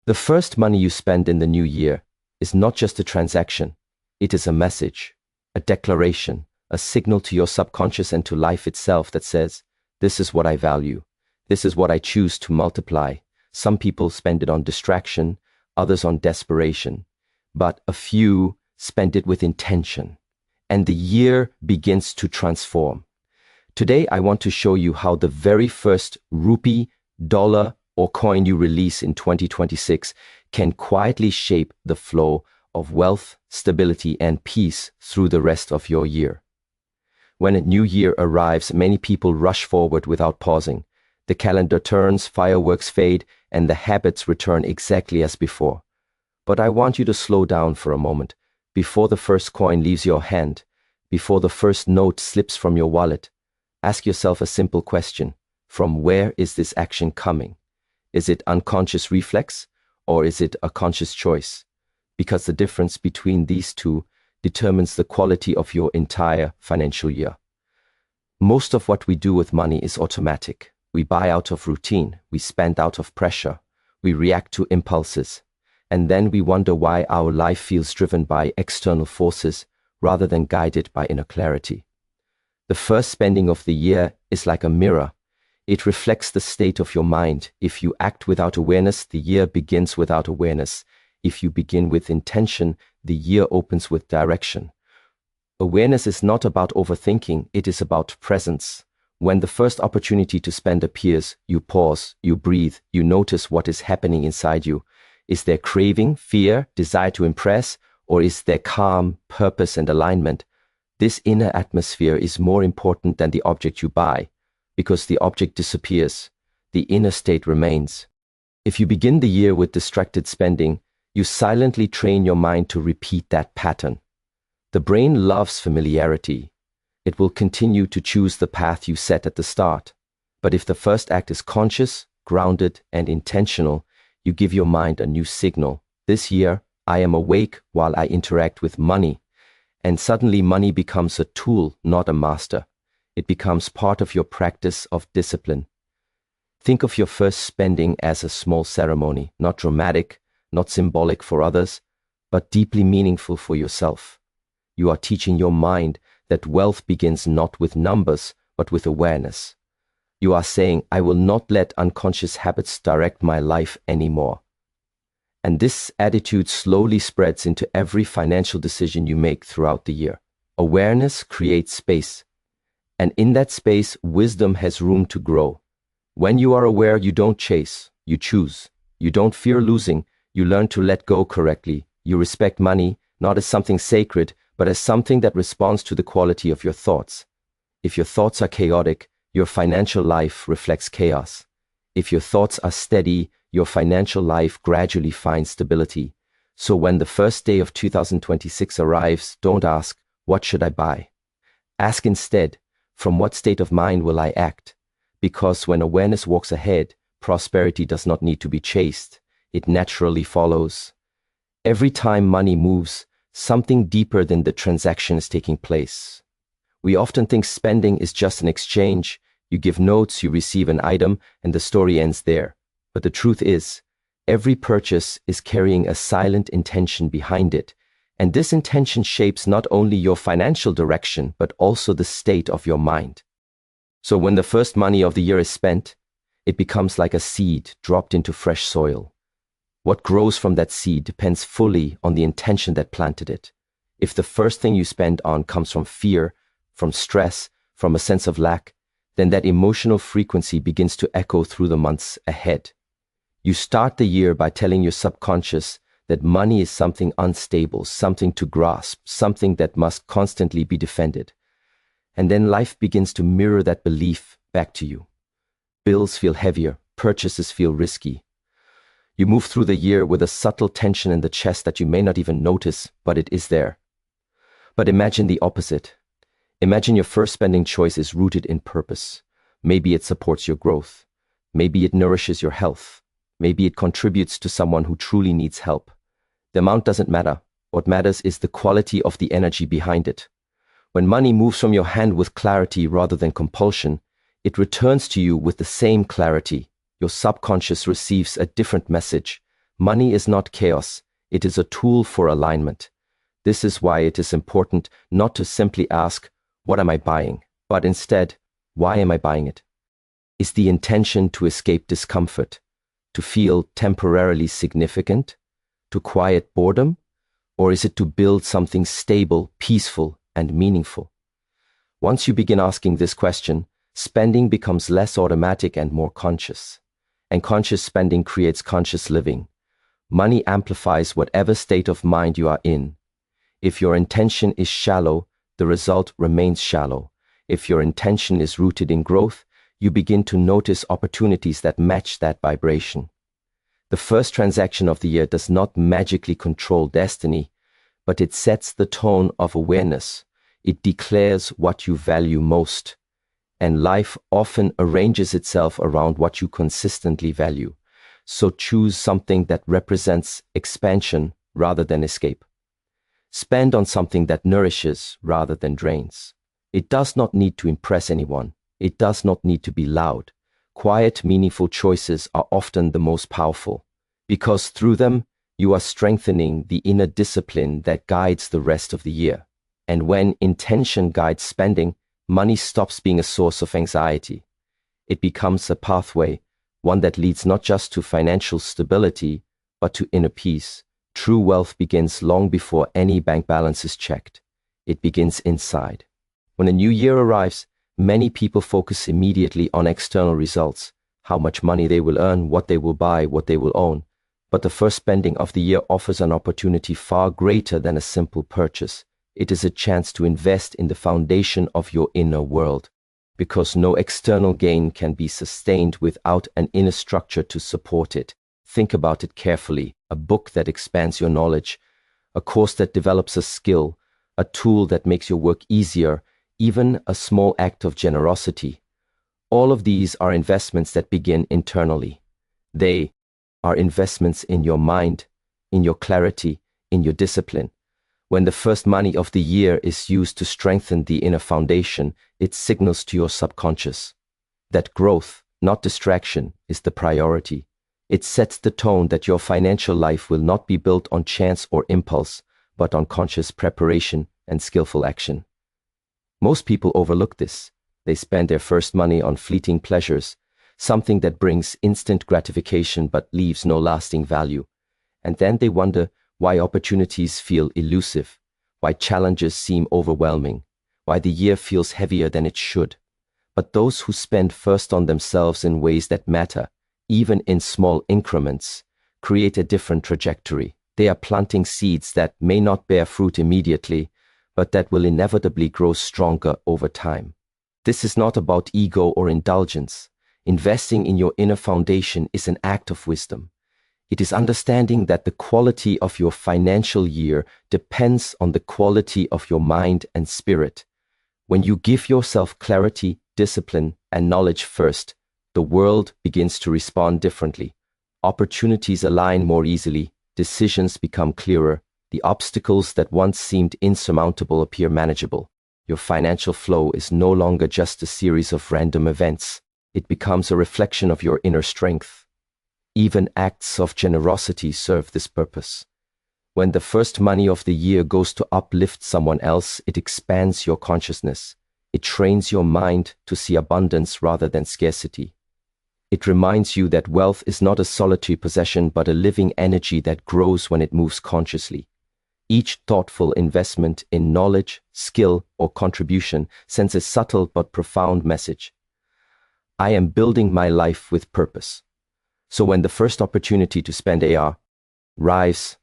The first money you spend in the new year is not just a transaction. It is a message, a declaration, a signal to your subconscious and to life itself that says, this is what I value. This is what I choose to multiply. Some people spend it on distraction, others on desperation, but a few spend it with intention. And the year begins to transform. Today, I want to show you how the very first rupee, dollar, or coin you release in 2026 can quietly shape the flow of wealth, stability, and peace through the rest of your year. When a new year arrives, many people rush forward without pausing. The calendar turns, fireworks fade, and the habits return exactly as before. But I want you to slow down for a moment. Before the first coin leaves your hand, before the first note slips from your wallet, ask yourself a simple question. From where is this action coming? Is it unconscious reflex, or is it a conscious choice? Because the difference between these two determines the quality of your entire financial year. Most of what we do with money is automatic. We buy out of routine, we spend out of pressure, we react to impulses, and then we wonder why our life feels driven by external forces rather than guided by inner clarity. The first spending of the year is like a mirror. It reflects the state of your mind. If you act without awareness, the year begins without awareness. If you begin with intention, the year opens with direction. Awareness is not about overthinking, it is about presence. When the first opportunity to spend appears, you pause, you breathe, you notice what is happening inside you. Is there craving, fear, desire to impress, or is there calm, purpose, and alignment? This inner atmosphere is more important than the object you buy, because the object disappears, the inner state remains. If you begin the year with distracted spending, you silently train your mind to repeat that pattern. The brain loves familiarity. It will continue to choose the path you set at the start. But if the first act is conscious, grounded, and intentional, you give your mind a new signal. This year, I am awake while I interact with money. And suddenly money becomes a tool, not a master. It becomes part of your practice of discipline. Think of your first spending as a small ceremony, not dramatic, not symbolic for others, but deeply meaningful for yourself. You are teaching your mind that wealth begins not with numbers, but with awareness. You are saying, I will not let unconscious habits direct my life anymore. And this attitude slowly spreads into every financial decision you make throughout the year. Awareness creates space. And in that space, wisdom has room to grow. When you are aware, you don't chase, you choose. You don't fear losing, you learn to let go correctly. You respect money, not as something sacred, but as something that responds to the quality of your thoughts. If your thoughts are chaotic, your financial life reflects chaos. If your thoughts are steady, your financial life gradually finds stability. So when the first day of 2026 arrives, don't ask, what should I buy? Ask instead, from what state of mind will I act? Because when awareness walks ahead, prosperity does not need to be chased. It naturally follows. Every time money moves, something deeper than the transaction is taking place. We often think spending is just an exchange. You give notes, you receive an item, and the story ends there. But the truth is, every purchase is carrying a silent intention behind it. And this intention shapes not only your financial direction, but also the state of your mind. So when the first money of the year is spent, it becomes like a seed dropped into fresh soil. What grows from that seed depends fully on the intention that planted it. If the first thing you spend on comes from fear, from stress, from a sense of lack, then that emotional frequency begins to echo through the months ahead. You start the year by telling your subconscious that money is something unstable, something to grasp, something that must constantly be defended. And then life begins to mirror that belief back to you. Bills feel heavier, purchases feel risky. You move through the year with a subtle tension in the chest that you may not even notice, but it is there. But imagine the opposite. Imagine your first spending choice is rooted in purpose. Maybe it supports your growth. Maybe it nourishes your health. Maybe it contributes to someone who truly needs help. The amount doesn't matter. What matters is the quality of the energy behind it. When money moves from your hand with clarity rather than compulsion, it returns to you with the same clarity. Your subconscious receives a different message. Money is not chaos. It is a tool for alignment. This is why it is important not to simply ask, what am I buying? But instead, why am I buying it? Is the intention to escape discomfort, to feel temporarily significant, to quiet boredom, or is it to build something stable, peaceful, and meaningful? Once you begin asking this question, spending becomes less automatic and more conscious. And conscious spending creates conscious living. Money amplifies whatever state of mind you are in. If your intention is shallow, the result remains shallow. If your intention is rooted in growth, you begin to notice opportunities that match that vibration. The first transaction of the year does not magically control destiny, but it sets the tone of awareness. It declares what you value most. And life often arranges itself around what you consistently value. So choose something that represents expansion rather than escape. Spend on something that nourishes rather than drains. It does not need to impress anyone. It does not need to be loud. Quiet, meaningful choices are often the most powerful, because through them, you are strengthening the inner discipline that guides the rest of the year. And when intention guides spending, money stops being a source of anxiety. It becomes a pathway, one that leads not just to financial stability, but to inner peace. True wealth begins long before any bank balance is checked. It begins inside. When a new year arrives, many people focus immediately on external results, how much money they will earn, what they will buy, what they will own. But the first spending of the year offers an opportunity far greater than a simple purchase. It is a chance to invest in the foundation of your inner world, because no external gain can be sustained without an inner structure to support it. Think about it carefully. A book that expands your knowledge, a course that develops a skill, a tool that makes your work easier, even a small act of generosity. All of these are investments that begin internally. They are investments in your mind, in your clarity, in your discipline. When the first money of the year is used to strengthen the inner foundation, it signals to your subconscious that growth, not distraction, is the priority. It sets the tone that your financial life will not be built on chance or impulse, but on conscious preparation and skillful action. Most people overlook this. They spend their first money on fleeting pleasures, something that brings instant gratification but leaves no lasting value. And then they wonder why opportunities feel elusive, why challenges seem overwhelming, why the year feels heavier than it should. But those who spend first on themselves in ways that matter, even in small increments, create a different trajectory. They are planting seeds that may not bear fruit immediately, but that will inevitably grow stronger over time. This is not about ego or indulgence. Investing in your inner foundation is an act of wisdom. It is understanding that the quality of your financial year depends on the quality of your mind and spirit. When you give yourself clarity, discipline, and knowledge first, the world begins to respond differently. Opportunities align more easily, decisions become clearer, the obstacles that once seemed insurmountable appear manageable. Your financial flow is no longer just a series of random events. It becomes a reflection of your inner strength. Even acts of generosity serve this purpose. When the first money of the year goes to uplift someone else, it expands your consciousness. It trains your mind to see abundance rather than scarcity. It reminds you that wealth is not a solitary possession but a living energy that grows when it moves consciously. Each thoughtful investment in knowledge, skill, or contribution sends a subtle but profound message. I am building my life with purpose. So when the first opportunity to spend arrives,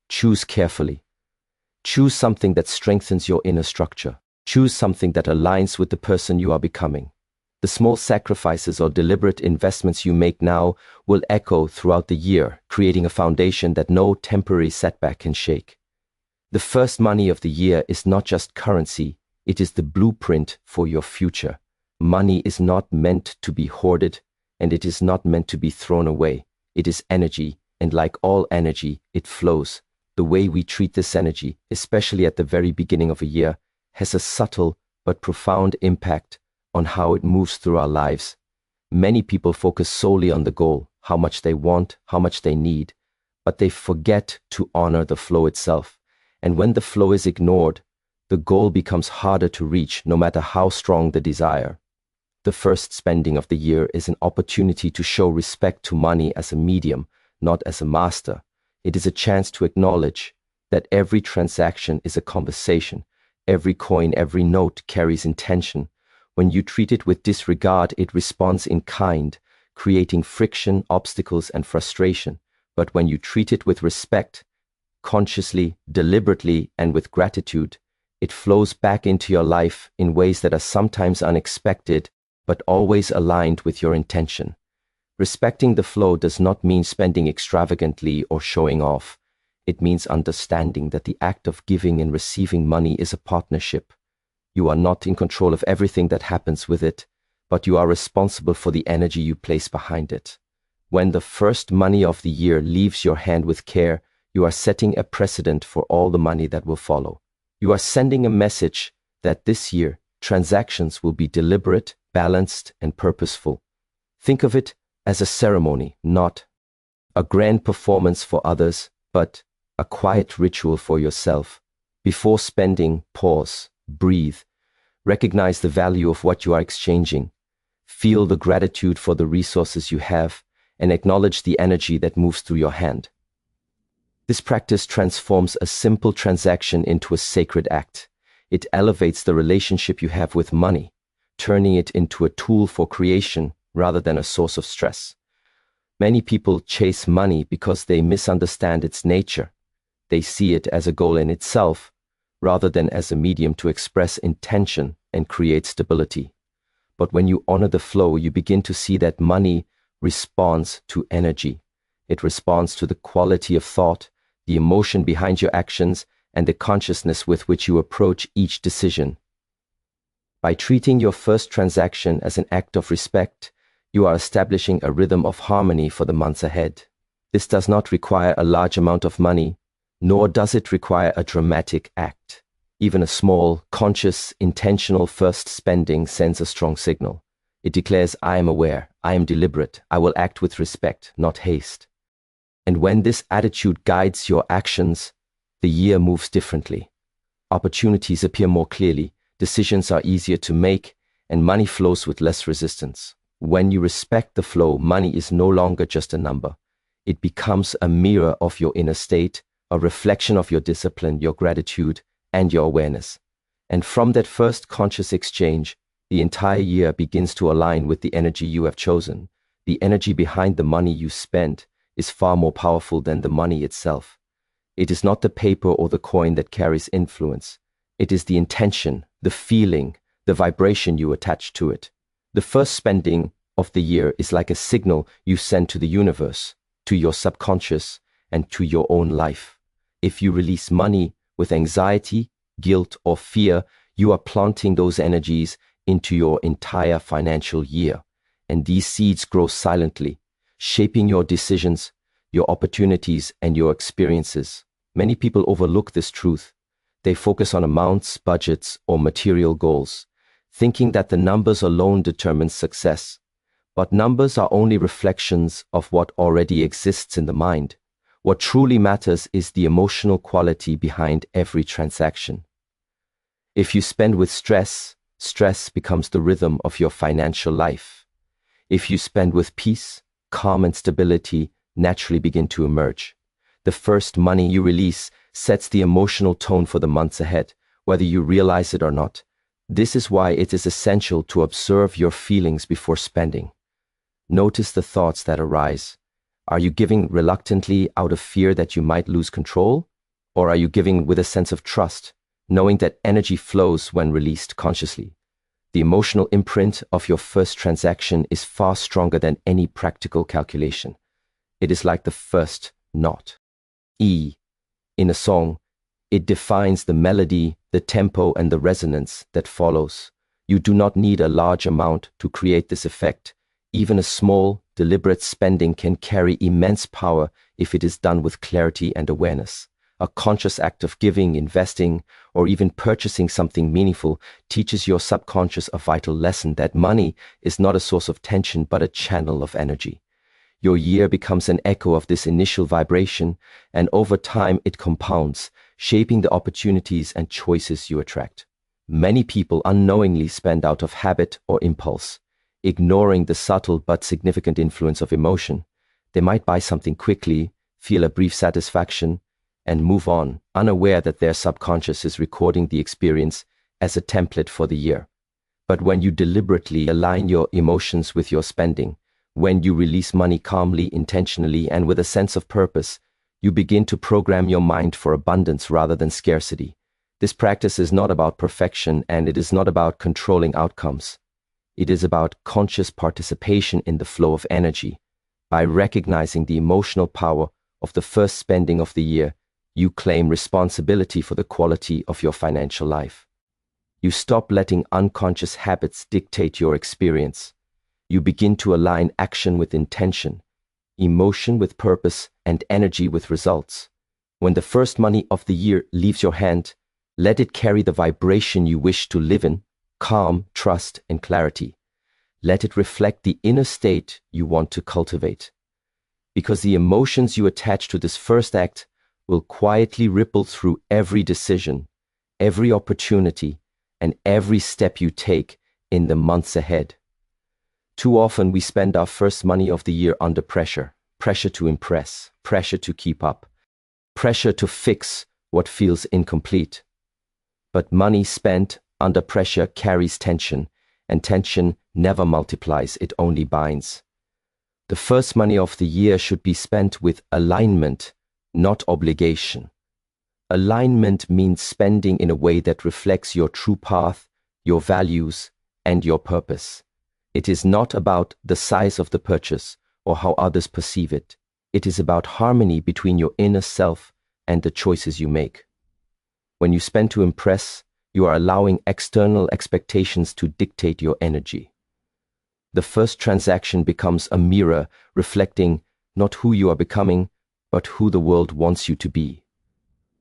choose carefully. Choose something that strengthens your inner structure. Choose something that aligns with the person you are becoming. The small sacrifices or deliberate investments you make now will echo throughout the year, creating a foundation that no temporary setback can shake. The first money of the year is not just currency, it is the blueprint for your future. Money is not meant to be hoarded, and it is not meant to be thrown away. It is energy, and like all energy, it flows. The way we treat this energy, especially at the very beginning of a year, has a subtle but profound impact on how it moves through our lives. Many people focus solely on the goal, how much they want, how much they need, but they forget to honor the flow itself. And when the flow is ignored, the goal becomes harder to reach, no matter how strong the desire. The first spending of the year is an opportunity to show respect to money as a medium, not as a master. It is a chance to acknowledge that every transaction is a conversation. Every coin, every note carries intention. When you treat it with disregard, it responds in kind, creating friction, obstacles, and frustration. But when you treat it with respect, consciously, deliberately, and with gratitude, it flows back into your life in ways that are sometimes unexpected, but always aligned with your intention. Respecting the flow does not mean spending extravagantly or showing off. It means understanding that the act of giving and receiving money is a partnership. You are not in control of everything that happens with it, but you are responsible for the energy you place behind it. When the first money of the year leaves your hand with care, you are setting a precedent for all the money that will follow. You are sending a message that this year, transactions will be deliberate, balanced, and purposeful. Think of it as a ceremony, not a grand performance for others, but a quiet ritual for yourself. Before spending, pause, breathe, recognize the value of what you are exchanging, feel the gratitude for the resources you have, and acknowledge the energy that moves through your hand. This practice transforms a simple transaction into a sacred act. It elevates the relationship you have with money, turning it into a tool for creation rather than a source of stress. Many people chase money because they misunderstand its nature. They see it as a goal in itself, rather than as a medium to express intention and create stability. But when you honor the flow, you begin to see that money responds to energy. It responds to the quality of thought, the emotion behind your actions, and the consciousness with which you approach each decision. By treating your first transaction as an act of respect, you are establishing a rhythm of harmony for the months ahead. This does not require a large amount of money, nor does it require a dramatic act. Even a small, conscious, intentional first spending sends a strong signal. It declares, I am aware, I am deliberate, I will act with respect, not haste. And when this attitude guides your actions, the year moves differently. Opportunities appear more clearly, decisions are easier to make, and money flows with less resistance. When you respect the flow, money is no longer just a number. It becomes a mirror of your inner state, a reflection of your discipline, your gratitude, and your awareness. And from that first conscious exchange, the entire year begins to align with the energy you have chosen. The energy behind the money you spend is far more powerful than the money itself. It is not the paper or the coin that carries influence. It is the intention, the feeling, the vibration you attach to it. The first spending of the year is like a signal you send to the universe, to your subconscious, and to your own life. If you release money with anxiety, guilt, or fear, you are planting those energies into your entire financial year. And these seeds grow silently, shaping your decisions, your opportunities, and your experiences. Many people overlook this truth. They focus on amounts, budgets, or material goals, thinking that the numbers alone determine success. But numbers are only reflections of what already exists in the mind. What truly matters is the emotional quality behind every transaction. If you spend with stress, stress becomes the rhythm of your financial life. If you spend with peace, calm and stability naturally begin to emerge. The first money you release sets the emotional tone for the months ahead, whether you realize it or not. This is why it is essential to observe your feelings before spending. Notice the thoughts that arise. Are you giving reluctantly out of fear that you might lose control? Or are you giving with a sense of trust, knowing that energy flows when released consciously? The emotional imprint of your first transaction is far stronger than any practical calculation. It is like the first note. E. In a song, it defines the melody, the tempo, and the resonance that follows. You do not need a large amount to create this effect. Even a small, deliberate spending can carry immense power if it is done with clarity and awareness. A conscious act of giving, investing, or even purchasing something meaningful teaches your subconscious a vital lesson that money is not a source of tension but a channel of energy. Your year becomes an echo of this initial vibration, and over time it compounds, shaping the opportunities and choices you attract. Many people unknowingly spend out of habit or impulse, ignoring the subtle but significant influence of emotion. They might buy something quickly, feel a brief satisfaction, and move on, unaware that their subconscious is recording the experience as a template for the year. But when you deliberately align your emotions with your spending, when you release money calmly, intentionally, and with a sense of purpose, you begin to program your mind for abundance rather than scarcity. This practice is not about perfection, and it is not about controlling outcomes. It is about conscious participation in the flow of energy. By recognizing the emotional power of the first spending of the year, you claim responsibility for the quality of your financial life. You stop letting unconscious habits dictate your experience. You begin to align action with intention, emotion with purpose, and energy with results. When the first money of the year leaves your hand, let it carry the vibration you wish to live in: calm, trust, and clarity. Let it reflect the inner state you want to cultivate. Because the emotions you attach to this first act will quietly ripple through every decision, every opportunity, and every step you take in the months ahead. Too often we spend our first money of the year under pressure. Pressure to impress, pressure to keep up, pressure to fix what feels incomplete. But money spent under pressure carries tension, and tension never multiplies, it only binds. The first money of the year should be spent with alignment, not obligation. Alignment means spending in a way that reflects your true path, your values, and your purpose. It is not about the size of the purchase or how others perceive it. It is about harmony between your inner self and the choices you make. When you spend to impress, you are allowing external expectations to dictate your energy. The first transaction becomes a mirror reflecting not who you are becoming, but who the world wants you to be.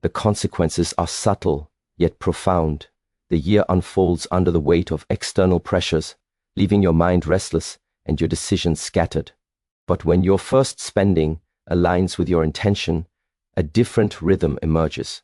The consequences are subtle, yet profound. The year unfolds under the weight of external pressures, leaving your mind restless and your decisions scattered. But when your first spending aligns with your intention, a different rhythm emerges.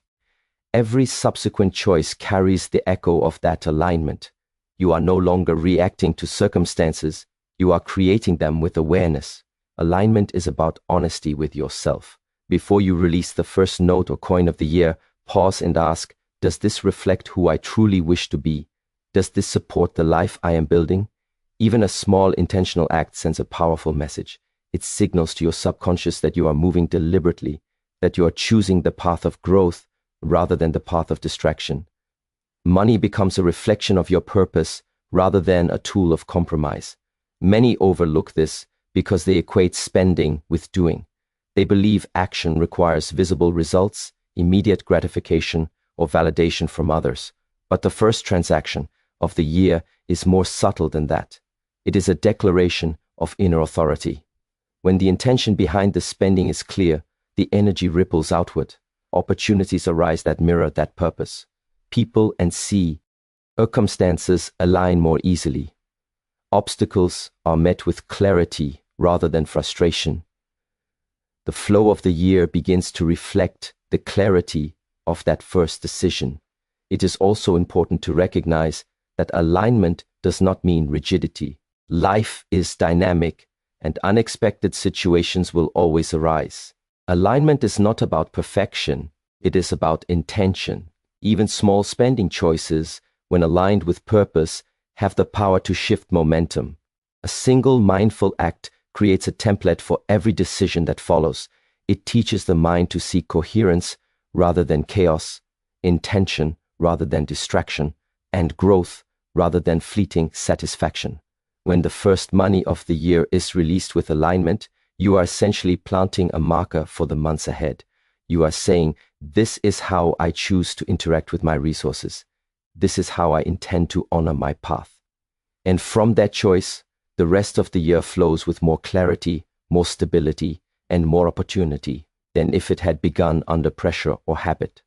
Every subsequent choice carries the echo of that alignment. You are no longer reacting to circumstances, you are creating them with awareness. Alignment is about honesty with yourself. Before you release the first note or coin of the year, pause and ask, does this reflect who I truly wish to be? Does this support the life I am building? Even a small intentional act sends a powerful message. It signals to your subconscious that you are moving deliberately, that you are choosing the path of growth rather than the path of distraction. Money becomes a reflection of your purpose rather than a tool of compromise. Many overlook this because they equate spending with doing. They believe action requires visible results, immediate gratification, or validation from others. But the first transaction of the year is more subtle than that. It is a declaration of inner authority. When the intention behind the spending is clear, the energy ripples outward. Opportunities arise that mirror that purpose. People and circumstances align more easily. Obstacles are met with clarity rather than frustration. The flow of the year begins to reflect the clarity of that first decision. It is also important to recognize that alignment does not mean rigidity. Life is dynamic, and unexpected situations will always arise. Alignment is not about perfection, it is about intention. Even small spending choices, when aligned with purpose, have the power to shift momentum. A single mindful act creates a template for every decision that follows. It teaches the mind to seek coherence rather than chaos, intention rather than distraction, and growth rather than fleeting satisfaction. When the first money of the year is released with alignment, you are essentially planting a marker for the months ahead. You are saying, this is how I choose to interact with my resources. This is how I intend to honor my path. And from that choice, the rest of the year flows with more clarity, more stability, and more opportunity than if it had begun under pressure or habit.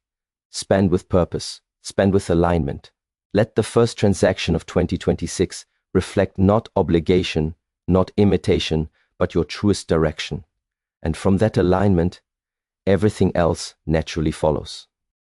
Spend with purpose, spend with alignment. Let the first transaction of 2026 reflect not obligation, not imitation, but your truest direction. And from that alignment, everything else naturally follows.